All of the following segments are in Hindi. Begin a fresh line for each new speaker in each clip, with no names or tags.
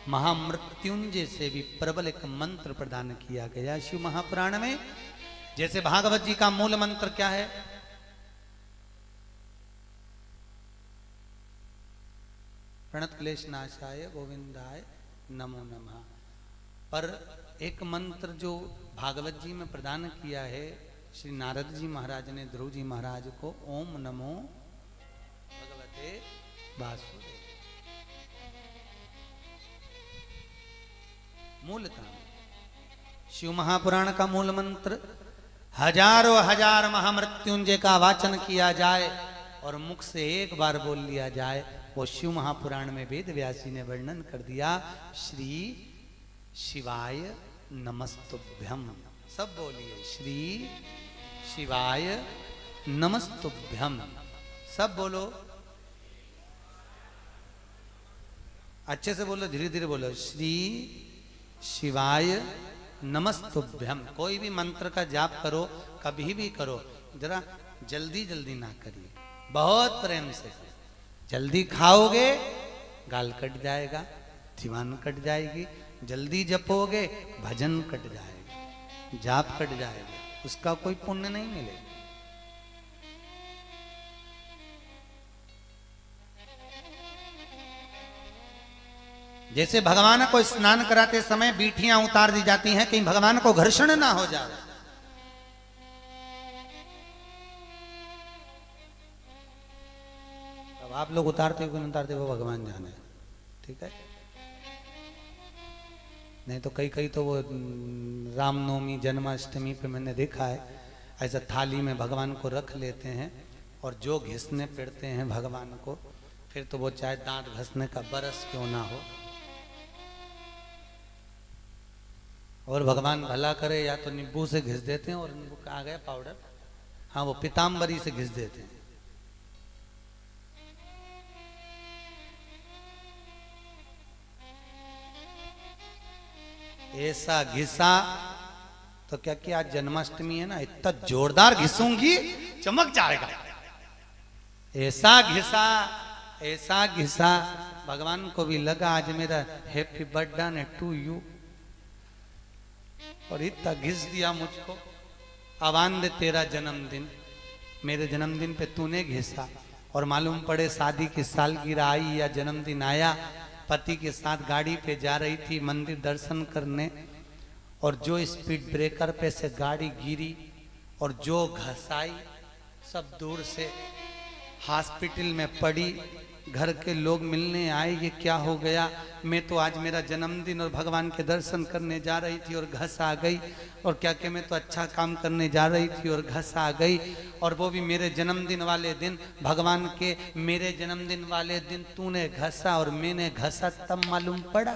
महामृत्युंजय से भी प्रबल एक मंत्र प्रदान किया गया शिव महापुराण में। जैसे भागवत जी का मूल मंत्र क्या है? प्रणत क्लेश नाशाय गोविंदाय नमो नमः। पर एक मंत्र जो भागवत जी में प्रदान किया है श्री नारद जी महाराज ने ध्रुव जी महाराज को, ओम नमो भगवते वासुदेव। मूलतः शिव महापुराण का मूल मंत्र हजारों हजार महामृत्युंजय का वाचन किया जाए और मुख से एक बार बोल लिया जाए, वो शिव महापुराण में वेद व्यासी ने वर्णन कर दिया। श्री शिवाय नमस्तुभ्यम। सब बोलिए, श्री शिवाय नमस्तुभ्यम। सब बोलो, अच्छे से बोलो, धीरे धीरे बोलो। श्री शिवाय नमस्तुभ्यम। कोई भी मंत्र का जाप करो, कभी भी करो, जरा जल्दी जल्दी ना करिए, बहुत प्रेम से। जल्दी खाओगे गाल कट जाएगा, जीवान कट जाएगी। जल्दी जपोगे भजन कट जाएगा, जाप कट जाएगा, उसका कोई पुण्य नहीं मिलेगा। जैसे भगवान को स्नान कराते समय बीठियां उतार दी जाती हैं, कहीं भगवान को घर्षण ना हो जाए। अब आप लोग उतारते हो कि नहीं उतारते वो भगवान जाने, ठीक है। नहीं तो कई तो वो रामनवमी जन्माष्टमी पे मैंने देखा है, ऐसा थाली में भगवान को रख लेते हैं और जो घिसने पड़ते हैं भगवान को, फिर तो वो चाहे दांत घसने का बरस क्यों ना हो, और भगवान भला करे या तो नींबू से घिस देते हैं, और नींबू आ गया पाउडर, हाँ वो पीताम्बरी से घिस देते हैं। ऐसा घिसा तो क्या कि आज जन्माष्टमी है ना, इतना जोरदार घिसूंगी चमक जाएगा। ऐसा घिसा भगवान को भी लगा आज मेरा हैप्पी बर्थडे टू यू, और इतना घिस दिया मुझको। आवांद तेरा जन्मदिन, मेरे जन्मदिन पे तूने घिसा, और मालूम पड़े शादी की सालगिरह आई या जन्मदिन आया, पति के साथ गाड़ी पे जा रही थी मंदिर दर्शन करने, और जो स्पीड ब्रेकर पे से गाड़ी गिरी और जो घसाई, सब दूर से हॉस्पिटल में पड़ी। घर के लोग मिलने आए, ये क्या हो गया? मैं तो आज मेरा जन्मदिन और भगवान के दर्शन करने जा रही थी और घस आ गई, और क्या कि मैं तो अच्छा काम करने जा रही थी और घस आ गई, और वो भी मेरे जन्मदिन वाले दिन। भगवान के मेरे जन्मदिन वाले दिन तूने घसा और मैंने घसा, तब मालूम पड़ा।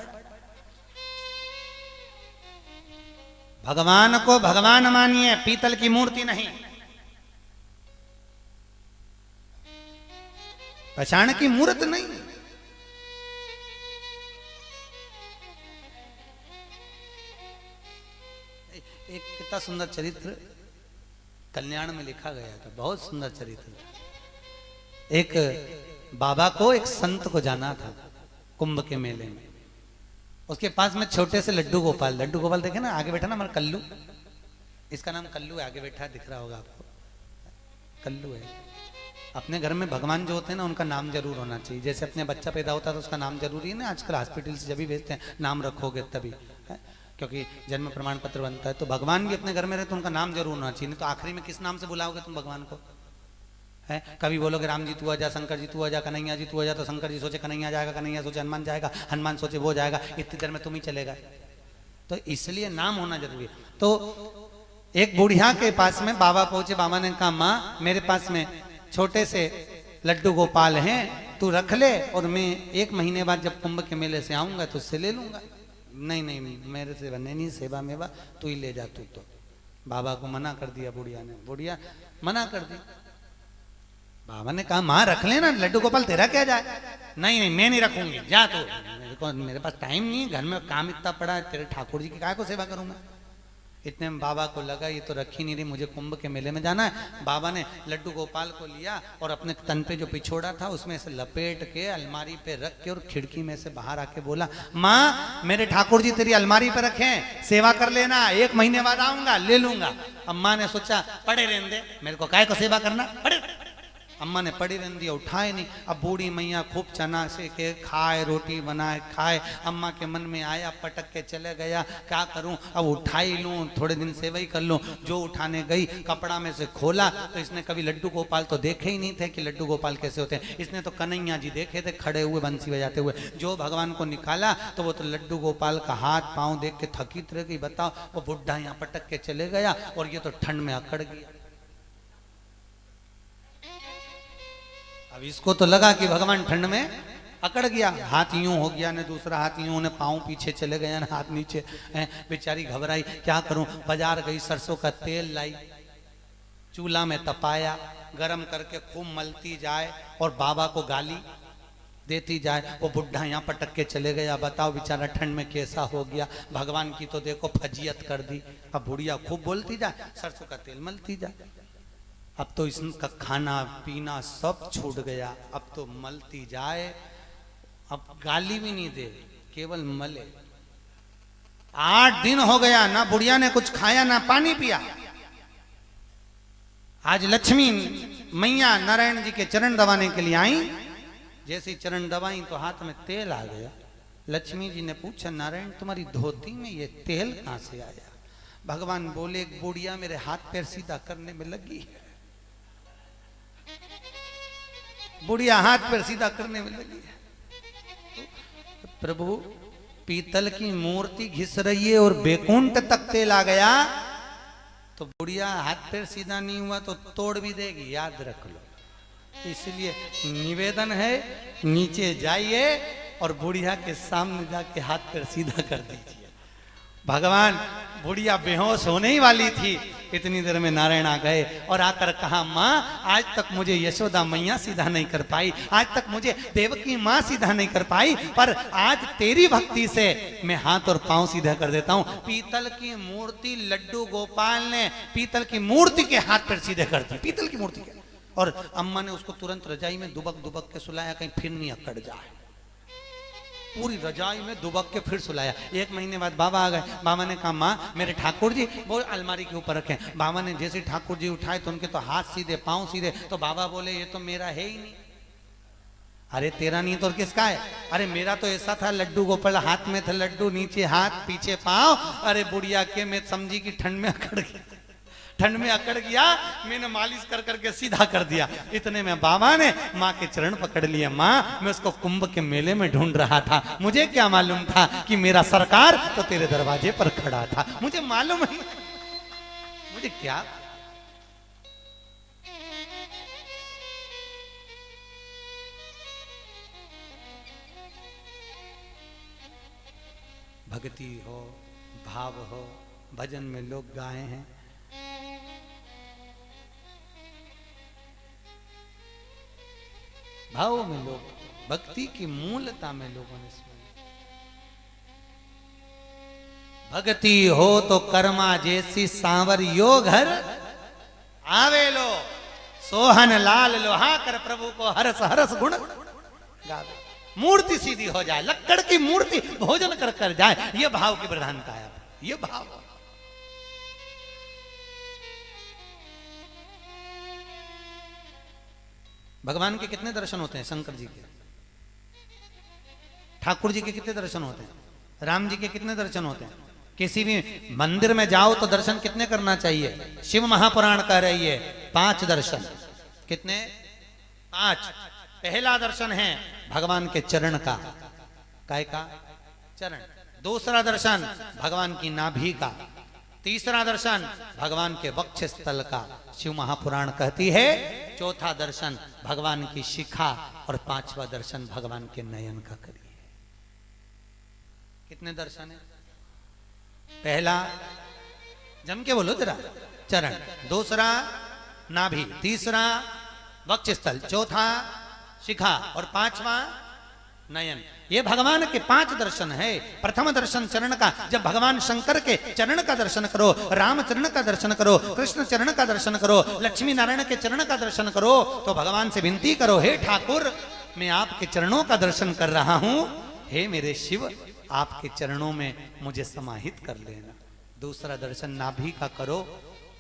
भगवान को भगवान मानिए, पीतल की मूर्ति नहीं, पाषाण की मूर्त नहीं। एक कितना सुंदर चरित्र कल्याण में लिखा गया था, बहुत सुंदर चरित्र। एक बाबा को एक संत को जाना था कुंभ के मेले में। उसके पास में छोटे से लड्डू गोपाल देखे ना, आगे बैठा ना हमारा कल्लू, इसका नाम कल्लू है, आगे बैठा दिख रहा होगा आपको, कल्लू है। अपने घर में भगवान जो होते हैं ना, उनका नाम जरूर होना चाहिए। जैसे अपने बच्चा पैदा होता है तो उसका नाम जरूरी है ना, आजकल हॉस्पिटल से जब भी भेजते हैं नाम रखोगे तभी है, क्योंकि जन्म प्रमाण पत्र बनता है। तो भगवान भी अपने घर में रहे तो उनका नाम जरूर होना चाहिए, नहीं तो आखिरी में किस नाम से बुलाओगे तुम भगवान को? है कभी बोलोगे राम जी तू आ जा, शंकर जी तू आ जा, कन्हैया जी तू आ जा, तो शंकर जी सोचे कन्हैया जाएगा, कन्हैया सोचे हनुमान जाएगा, हनुमान सोचे वो जाएगा, इतनी देर में तुम ही चलेगा। तो इसलिए नाम होना जरूरी है। तो एक बुढ़िया के पास में बाबा पहुंचे। बाबा ने कहा माँ मेरे पास में छोटे से लड्डू गोपाल हैं, तू रख ले, और मैं 1 महीने बाद जब कुंभ के मेले से आऊंगा तो उससे ले लूंगा। नहीं मेरे से बने नहीं, सेवा मेवा तू ही ले जा तू। तो बाबा को मना कर दिया बुढ़िया ने, बुढ़िया मना कर दी। बाबा ने कहा माँ रख लेना लड्डू गोपाल, तेरा क्या जाए? नहीं मैं नहीं रखूंगी, जा तू, मेरे पास टाइम नहीं, घर में काम इतना पड़ा है, तेरे ठाकुर जी की काय को सेवा करूंगा, इतने में बाबा को लगा ये तो रखी नहीं रही, मुझे कुंभ के मेले में जाना है। बाबा ने लड्डू गोपाल को लिया और अपने तन पे जो पिछोड़ा था उसमें से लपेट के अलमारी पे रख के और खिड़की में से बाहर आके बोला, माँ मेरे ठाकुर जी तेरी अलमारी पे रखे हैं, सेवा कर लेना, 1 महीने बाद आऊंगा ले लूंगा। अम्मा ने सोचा पड़े रहने दे, मेरे को काय को सेवा करना, पड़े। अम्मा ने पड़ी रहने दिया, उठाए नहीं। अब बूढ़ी मैया खूब चना से के खाए, रोटी बनाए खाए। अम्मा के मन में आया, पटक के चले गया, क्या करूं अब उठाई लूं, थोड़े दिन सेवा ही कर लूं। जो उठाने गई कपड़ा में से खोला तो इसने कभी लड्डू गोपाल तो देखे ही नहीं थे कि लड्डू गोपाल कैसे होते हैं। इसने तो कन्हैया जी देखे थे खड़े हुए बंसी बजाते हुए। जो भगवान को निकाला तो वो तो लड्डू गोपाल का हाथ पांव देख के थकित रह गई। बताओ, वो बुढ़ा यहाँ पटक के चले गया और ये तो ठंड में अकड़ गया। अब इसको तो लगा कि भगवान ठंड में अकड़ गया, हाथ यूं हो गया ने दूसरा हाथ यूं ने, पांव पीछे चले गया ना हाथ नीचे। बेचारी घबराई, क्या करूं। बाजार गई, सरसों का तेल लाई, चूल्हा में तपाया, गरम करके खूब मलती जाए और बाबा को गाली देती जाए। वो बुढ़ा यहाँ पटक के चले गया। बताओ बेचारा ठंड में कैसा हो गया। भगवान की तो देखो फजीयत कर दी। अब बुढ़िया खूब बोलती जाए, सरसों का तेल मलती जाए। अब तो इसका खाना पीना सब छूट गया। अब तो मलती जाए, अब गाली भी नहीं दे, केवल मले। 8 दिन हो गया ना बुढ़िया ने कुछ खाया ना पानी पिया। आज लक्ष्मी मैया नारायण जी के चरण दबाने के लिए आई। जैसे चरण दबाई तो हाथ में तेल आ गया। लक्ष्मी जी ने पूछा, नारायण तुम्हारी धोती में ये तेल कहां से आया? भगवान बोले, बुढ़िया मेरे हाथ पैर सीधा करने में लगी है। बुढ़िया हाथ पैर सीधा करने में लगी है। प्रभु पीतल की मूर्ति घिस रही है और बैकुंठ तक तेल आ गया तो बुढ़िया हाथ पैर सीधा नहीं हुआ तो तोड़ भी देगी, याद रख लो। इसलिए निवेदन है, नीचे जाइए और बुढ़िया के सामने जाके हाथ पैर सीधा कर दीजिए। भगवान, बुढ़िया बेहोश होने ही वाली थी, इतनी देर में नारायण आ गए और आकर कहा, माँ आज तक मुझे यशोदा मैया सीधा नहीं कर पाई, आज तक मुझे देवकी माँ सीधा नहीं कर पाई, पर आज तेरी भक्ति से मैं हाथ और पांव सीधा कर देता हूँ। पीतल की मूर्ति लड्डू गोपाल ने पीतल की मूर्ति के हाथ पैर सीधे कर दी, पीतल की मूर्ति के। और अम्मा ने उसको तुरंत रजाई में दुबक दुबक के सुलाया, कहीं फिर नहीं अकड़ जाए। पूरी रजाई में दुबक के फिर सुलाया। 1 महीने बाद बाबा आ गए। बाबा ने कहा, माँ मेरे ठाकुर जी वो अलमारी के ऊपर रखे। बाबा ने जैसे ठाकुर जी उठाए तो उनके तो हाथ सीधे पांव सीधे। तो बाबा बोले, ये तो मेरा है ही नहीं। अरे तेरा नहीं तो किसका है? अरे मेरा तो ऐसा था, लड्डू गोपाल हाथ में थे लड्डू, नीचे हाथ पीछे पांव। अरे बुढ़िया के मैं समझी कि ठंड में अकड़ गया, ठंड में अकड़ गया, मैंने मालिश कर करके सीधा कर दिया। इतने में बाबा ने माँ के चरण पकड़ लिए। माँ मैं उसको कुंभ के मेले में ढूंढ रहा था, मुझे क्या मालूम था कि मेरा सरकार तो तेरे दरवाजे पर खड़ा था, मुझे मालूम ही, मुझे क्या। भक्ति हो, भाव हो, भजन में लोग गाए हैं। भाव में लोग, भक्ति की मूलता में लोगों ने सुना। भक्ति हो तो कर्मा जैसी सांवर यो घर आवे लो, सोहन लाल लोहा कर प्रभु को हरस हरस गुण गावे। मूर्ति सीधी हो जाए, लक्कड़ की मूर्ति भोजन कर कर जाए, ये भाव की प्रधानता है। ये भाव भगवान के कितने दर्शन होते हैं? शंकर जी के, ठाकुर जी के कितने दर्शन होते हैं? राम जी के कितने दर्शन होते हैं? किसी भी मंदिर में जाओ तो दर्शन कितने करना चाहिए? शिव महापुराण कह रही है 5 दर्शन। कितने? 5। पहला दर्शन है भगवान के चरण का, काय का चरण। दूसरा दर्शन भगवान की नाभि का। तीसरा दर्शन भगवान के वक्ष स्थल का, शिव महापुराण कहती है। चौथा दर्शन भगवान की शिखा और 5वां दर्शन भगवान के नयन का करिए। कितने दर्शन है? पहला जम के बोलो जरा, चरण। दूसरा नाभि, तीसरा वक्ष स्थल, चौथा शिखा और 5वां नयन। ये भगवान के 5 दर्शन है। प्रथम दर्शन चरण का, जब भगवान शंकर के चरण का दर्शन करो, राम चरण का दर्शन करो, कृष्ण चरण का दर्शन करो, लक्ष्मी नारायण के चरण का दर्शन करो, तो भगवान से विनती करो, हे ठाकुर मैं आपके चरणों का दर्शन कर रहा हूं, हे मेरे शिव आपके चरणों में मुझे समाहित कर लेना। दूसरा दर्शन नाभि का करो,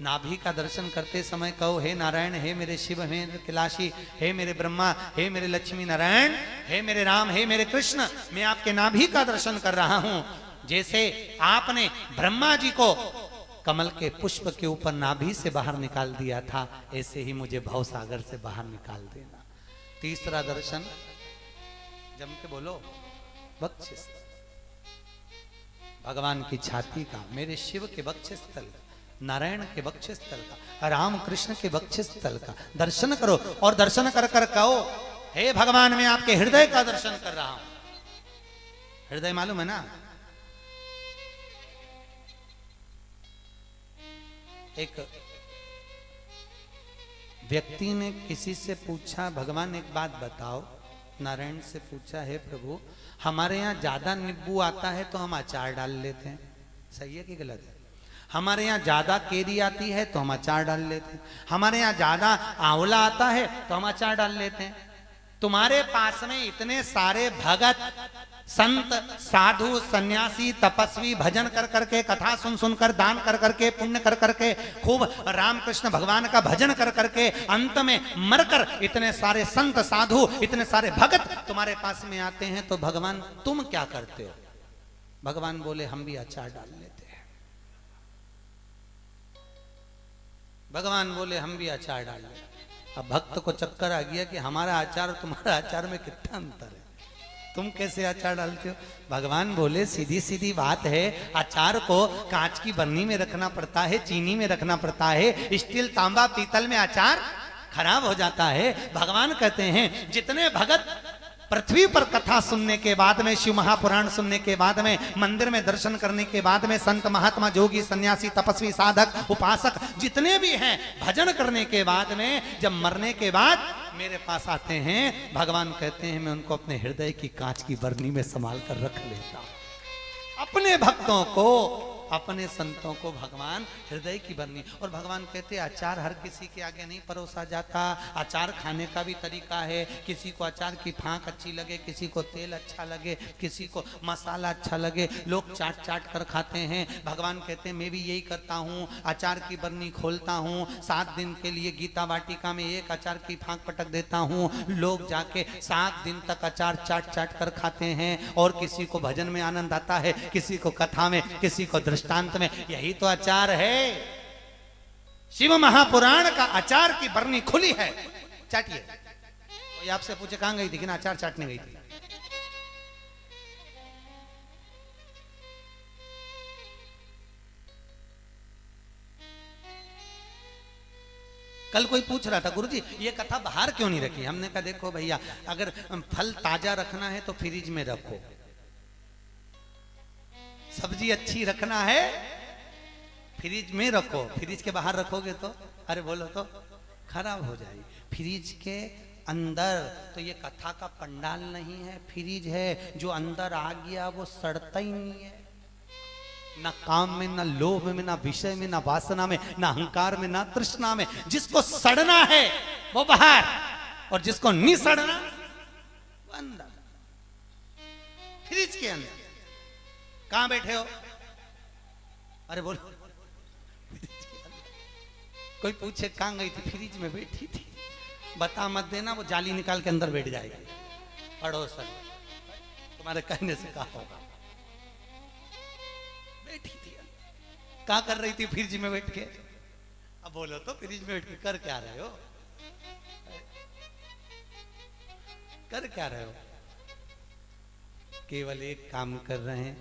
नाभि का दर्शन करते समय कहो, हे नारायण, हे मेरे शिव, हे मेरे कैलाशी, हे मेरे ब्रह्मा, हे मेरे लक्ष्मी नारायण, हे मेरे राम, हे मेरे कृष्ण, मैं आपके नाभि का दर्शन कर रहा हूं। जैसे आपने ब्रह्मा जी को कमल के पुष्प के ऊपर नाभि से बाहर निकाल दिया था, ऐसे ही मुझे भवसागर से बाहर निकाल देना। तीसरा दर्शन, जम के बोलो, बक्षस्थल, भगवान की छाती का, मेरे शिव के बक्षस्थल, नारायण के बक्षस्थल का, राम कृष्ण के बक्षस्थल का दर्शन करो। और दर्शन कर कर कहो, हे भगवान मैं आपके हृदय का दर्शन कर रहा हूं। हृदय मालूम है ना? एक व्यक्ति ने किसी से पूछा, भगवान एक बात बताओ, नारायण से पूछा, हे प्रभु हमारे यहाँ ज्यादा नींबू आता है तो हम अचार डाल लेते हैं, सही है कि गलत है? हमारे यहाँ ज्यादा केरी आती है तो हम अचार डाल लेते हैं, हमारे यहाँ ज्यादा आंवला आता है तो हम अचार डाल लेते हैं। तुम्हारे पास में इतने सारे भगत, संत, साधु, सन्यासी, तपस्वी भजन कर करके, कथा सुन सुनकर, दान कर करके, पुण्य कर करके, खूब रामकृष्ण भगवान का भजन कर करके, अंत में मरकर इतने सारे संत साधु, इतने सारे भगत तुम्हारे पास में आते हैं, तो भगवान तुम क्या करते हो? भगवान बोले हम भी अचार डाल लेते हैं। भगवान बोले हम भी अचार डाल लेते। अब भक्त को चक्कर आ गया कि हमारा अचार और तुम्हारा अचार में कितना अंतर है, तुम कैसे अचार डालते हो? भगवान बोले सीधी सीधी बात है, अचार को कांच की बर्नी में रखना पड़ता है, चीनी में रखना पड़ता है, स्टील, तांबा, पीतल में अचार खराब हो जाता है। भगवान कहते हैं जितने भगत पृथ्वी पर कथा सुनने के बाद में, शिव महापुराण सुनने के बाद में, मंदिर में दर्शन करने के बाद में, संत महात्मा, जोगी, सन्यासी, तपस्वी, साधक, उपासक जितने भी हैं, भजन करने के बाद में जब मरने के बाद मेरे पास आते हैं, भगवान कहते हैं मैं उनको अपने हृदय की कांच की बरनी में संभाल कर रख लेता हूं। अपने भक्तों को, अपने संतों को भगवान हृदय की बरनी। और भगवान कहते हैं अचार हर किसी के आगे नहीं परोसा जाता, अचार खाने का भी तरीका है। किसी को अचार की फांक अच्छी लगे, किसी को तेल अच्छा लगे, किसी को मसाला अच्छा लगे, लोग चाट चाट कर खाते हैं। भगवान कहते हैं मैं भी यही करता हूँ, अचार की बरनी खोलता हूँ, 7 दिन के लिए गीता वाटिका में एक अचार की फांक पटक देता हूँ, लोग जाके 7 दिन तक अचार चाट चाट कर खाते हैं। और किसी को भजन में आनंद आता है, किसी को कथा में, किसी को दृष्टांत में। यही तो अचार है। शिव महापुराण का अचार की बरनी खुली है, चाटिए। कोई आपसे पूछे कहां गई थी, कि ना अचार चाटने गई थी? कल कोई पूछ रहा था गुरुजी ये कथा बाहर क्यों नहीं रखी? हमने कहा देखो भैया, अगर फल ताजा रखना है तो फ्रिज में रखो, सब्जी अच्छी रखना है फ्रिज में रखो, फ्रिज के बाहर रखोगे तो, अरे बोलो तो, खराब हो जाएगी। फ्रिज के अंदर तो ये कथा का पंडाल नहीं है, फ्रिज है। जो अंदर आ गया वो सड़ता ही नहीं है, ना काम में, ना लोभ में, ना विषय में, ना वासना में, ना अहंकार में, ना तृष्णा में। जिसको सड़ना है वो बाहर, और जिसको नहीं सड़ना वो अंदर, फ्रिज के अंदर। कहां बैठे हो? अरे बोलो। कोई पूछे कहां गई थी? फ्रिज में बैठी थी। बता मत देना, वो जाली निकाल के अंदर बैठ जाएगी। पड़ोसन तुम्हारे कहने से कहा होगा। बैठी थी, क्या कर रही थी फ्रिज में बैठ के? अब बोलो तो, फ्रिज में बैठ के कर क्या रहे हो? कर क्या रहे हो? केवल एक काम कर रहे हैं,